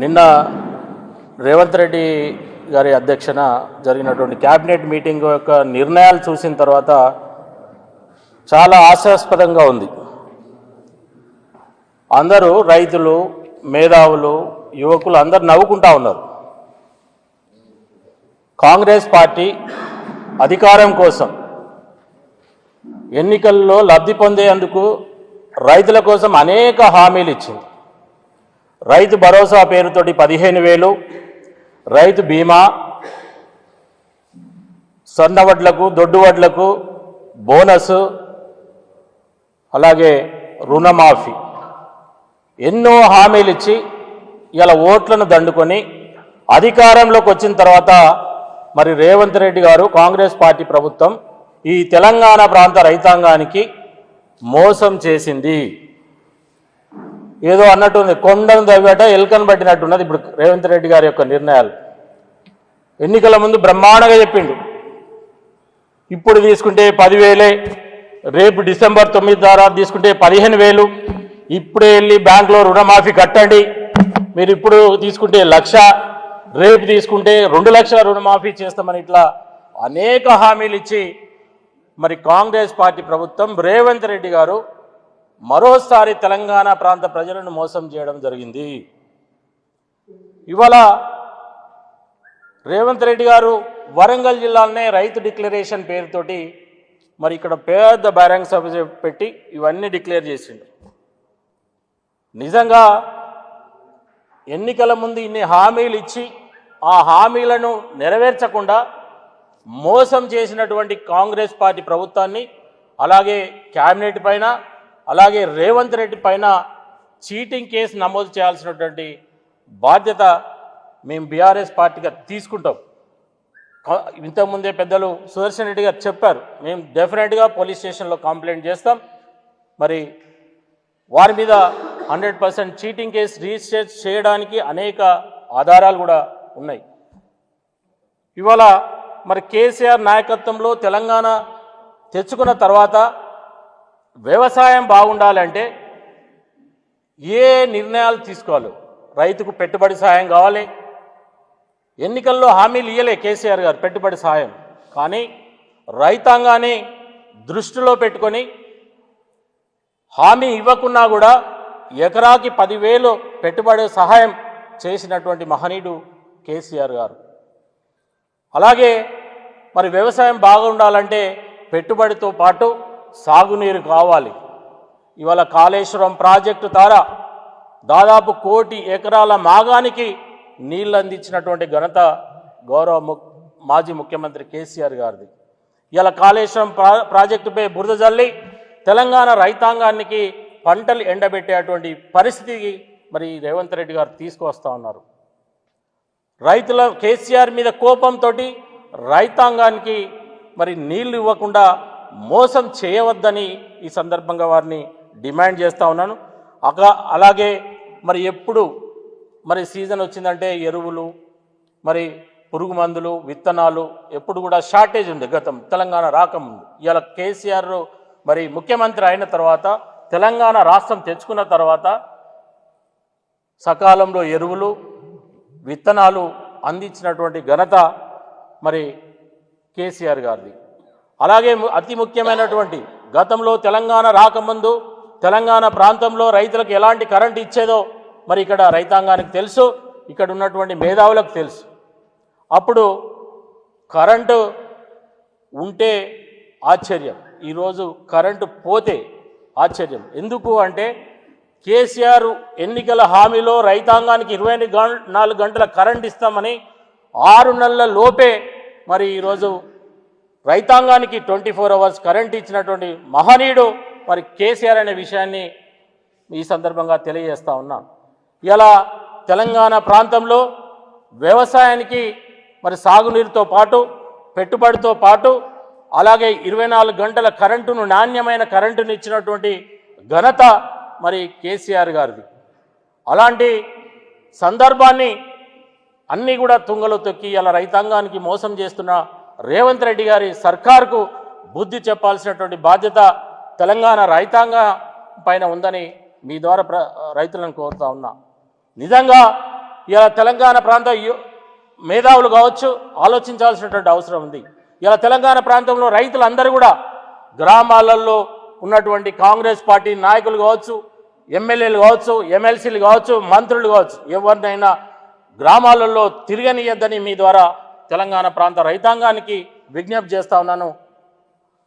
నిన్న రేవంత్ రెడ్డి గారి అధ్యక్షన జరిగినటువంటి క్యాబినెట్ మీటింగ్ యొక్క నిర్ణయాలు చూసిన తర్వాత చాలా ఆశాస్పదంగా ఉంది. అందరూ రైతులు, మేధావులు, యువకులు అందరూ నవ్వుకుంటా ఉన్నారు. కాంగ్రెస్ పార్టీ అధికారం కోసం ఎన్నికల్లో లబ్ధి పొందేందుకు రైతుల కోసం అనేక హామీలు ఇచ్చింది. రైతు భరోసా పేరుతోటి 15,000, రైతు బీమా, సన్నవడ్లకు, దొడ్డువడ్లకు బోనస్, అలాగే రుణమాఫీ, ఎన్నో హామీలు ఇచ్చి ఇలా ఓట్లను దండుకొని అధికారంలోకి వచ్చిన తర్వాత మరి రేవంత్ రెడ్డి గారు, కాంగ్రెస్ పార్టీ ప్రభుత్వం ఈ తెలంగాణ ప్రాంత రైతాంగానికి మోసం చేసింది. ఏదో అన్నట్టుంది, కొండను తవ్వేట ఎలుకను పట్టినట్టున్నది ఇప్పుడు రేవంత్ రెడ్డి గారి యొక్క నిర్ణయాలు. ఎన్నికల ముందు బ్రహ్మాండంగా చెప్పిండు, ఇప్పుడు తీసుకుంటే 10,000, రేపు డిసెంబర్ 9 ద్వారా తీసుకుంటే 15,000, ఇప్పుడే వెళ్ళి బ్యాంకులో రుణమాఫీ కట్టండి, మీరు ఇప్పుడు తీసుకుంటే 1,00,000, రేపు తీసుకుంటే 2,00,000 రుణమాఫీ చేస్తామని ఇట్లా అనేక హామీలు ఇచ్చి మరి కాంగ్రెస్ పార్టీ ప్రభుత్వం, రేవంత్ రెడ్డి గారు మరోసారి తెలంగాణ ప్రాంత ప్రజలను మోసం చేయడం జరిగింది. ఇవాళ రేవంత్ రెడ్డి గారు వరంగల్ జిల్లాలోనే రైతు డిక్లరేషన్ పేరుతోటి మరి ఇక్కడ పెద్ద బహిరంగ సభ పెట్టి ఇవన్నీ డిక్లేర్ చేసిండు. నిజంగా ఎన్నికల ముందు ఇన్ని హామీలు ఇచ్చి ఆ హామీలను నెరవేర్చకుండా మోసం చేసినటువంటి కాంగ్రెస్ పార్టీ ప్రభుత్వాన్ని, అలాగే క్యాబినెట్ పైన, అలాగే రేవంత్ రెడ్డి పైన చీటింగ్ కేసు నమోదు చేయాల్సినటువంటి బాధ్యత మేము బీఆర్ఎస్ పార్టీగా తీసుకుంటాం. ఇంతకుముందే పెద్దలు సుదర్శన్ రెడ్డి గారు చెప్పారు, మేము డెఫినెట్గా పోలీస్ స్టేషన్లో కంప్లైంట్ చేస్తాం. మరి వారి మీద 100% చీటింగ్ కేసు రిజిస్టర్ చేయడానికి అనేక ఆధారాలు కూడా ఉన్నాయి. ఇవాళ మరి కేసీఆర్ నాయకత్వంలో తెలంగాణ తెచ్చుకున్న తర్వాత వ్యవసాయం బాగుండాలంటే ఏ నిర్ణయాలు తీసుకోవాలి? రైతుకు పెట్టుబడి సాయం కావాలి. ఎన్నికల్లో హామీలు ఇయ్యలే కేసీఆర్ గారు పెట్టుబడి సాయం, కానీ రైతాంగాన్ని దృష్టిలో పెట్టుకొని హామీ ఇవ్వకున్నా కూడా ఎకరాకి 10,000 పెట్టుబడి సహాయం చేసినటువంటి మహనీయుడు కేసీఆర్ గారు. అలాగే మరి వ్యవసాయం బాగుండాలంటే పెట్టుబడితో పాటు సాగునీరు కావాలి. ఇవాళ కాళేశ్వరం ప్రాజెక్టు ద్వారా దాదాపు 1 కోటి ఎకరాల మాగానికి నీళ్ళు అందించినటువంటి ఘనత గౌరవ మాజీ ముఖ్యమంత్రి కేసీఆర్ గారిది. ఇలా కాళేశ్వరం ప్రాజెక్టుపై బురద జల్లి తెలంగాణ రైతాంగానికి పంటలు ఎండబెట్టేటువంటి పరిస్థితికి మరి రేవంత్ రెడ్డి గారు తీసుకువస్తూ ఉన్నారు. రైతుల కేసీఆర్ మీద కోపంతో రైతాంగానికి మరి నీళ్లు ఇవ్వకుండా మోసం చేయవద్దని ఈ సందర్భంగా వారిని డిమాండ్ చేస్తూ ఉన్నాను. అలాగే మరి ఎప్పుడు మరి సీజన్ వచ్చిందంటే ఎరువులు, మరి పురుగు మందులు, విత్తనాలు ఎప్పుడు కూడా షార్టేజ్ ఉంది. గతం తెలంగాణ రాకముందు, ఇవాళ కేసీఆర్ మరి ముఖ్యమంత్రి అయిన తర్వాత, తెలంగాణ రాష్ట్రం తెచ్చుకున్న తర్వాత సకాలంలో ఎరువులు, విత్తనాలు అందించినటువంటి ఘనత మరి కేసీఆర్ గారిది. అలాగే అతి ముఖ్యమైనటువంటి గతంలో తెలంగాణ రాకముందు తెలంగాణ ప్రాంతంలో రైతులకు ఎలాంటి కరెంటు ఇచ్చేదో మరి ఇక్కడ రైతాంగానికి తెలుసు, ఇక్కడ ఉన్నటువంటి మేధావులకు తెలుసు. అప్పుడు కరెంటు ఉంటే ఆశ్చర్యం, ఈరోజు కరెంటు పోతే ఆశ్చర్యం. ఎందుకు అంటే కేసీఆర్ ఎన్నికల హామీలో రైతాంగానికి 24 గంటల కరెంట్ ఇస్తామని 6 నెలల లోపే మరి ఈరోజు రైతాంగానికి 24 అవర్స్ కరెంట్ ఇచ్చినటువంటి మహనీయుడు మరి కేసీఆర్ అనే విషయాన్ని ఈ సందర్భంగా తెలియజేస్తా ఉన్నా. ఇలా తెలంగాణ ప్రాంతంలో వ్యవసాయానికి మరి సాగునీరుతో పాటు, పెట్టుబడితో పాటు, అలాగే 24 గంటల కరెంటును, నాణ్యమైన కరెంటును ఇచ్చినటువంటి ఘనత మరి కేసీఆర్ గారిది. అలాంటి సందర్భాన్ని అన్నీ కూడా తుంగలో తొక్కి ఇలా రైతాంగానికి మోసం చేస్తున్న రేవంత్ రెడ్డి గారి సర్కార్కు బుద్ధి చెప్పాల్సినటువంటి బాధ్యత తెలంగాణ రైతాంగం పైన ఉందని మీ ద్వారా రైతులను కోరుతా ఉన్నా. నిజంగా ఇలా తెలంగాణ ప్రాంత మేధావులు కావచ్చు ఆలోచించాల్సినటువంటి అవసరం ఉంది. ఇలా తెలంగాణ ప్రాంతంలో రైతులందరూ కూడా గ్రామాలలో ఉన్నటువంటి కాంగ్రెస్ పార్టీ నాయకులు కావచ్చు, ఎమ్మెల్యేలు కావచ్చు, ఎమ్మెల్సీలు కావచ్చు, మంత్రులు కావచ్చు, ఎవరినైనా గ్రామాలలో తిరగనియద్దని మీ ద్వారా తెలంగాణ ప్రాంత రైతాంగానికి విజ్ఞప్తి చేస్తా ఉన్నాను.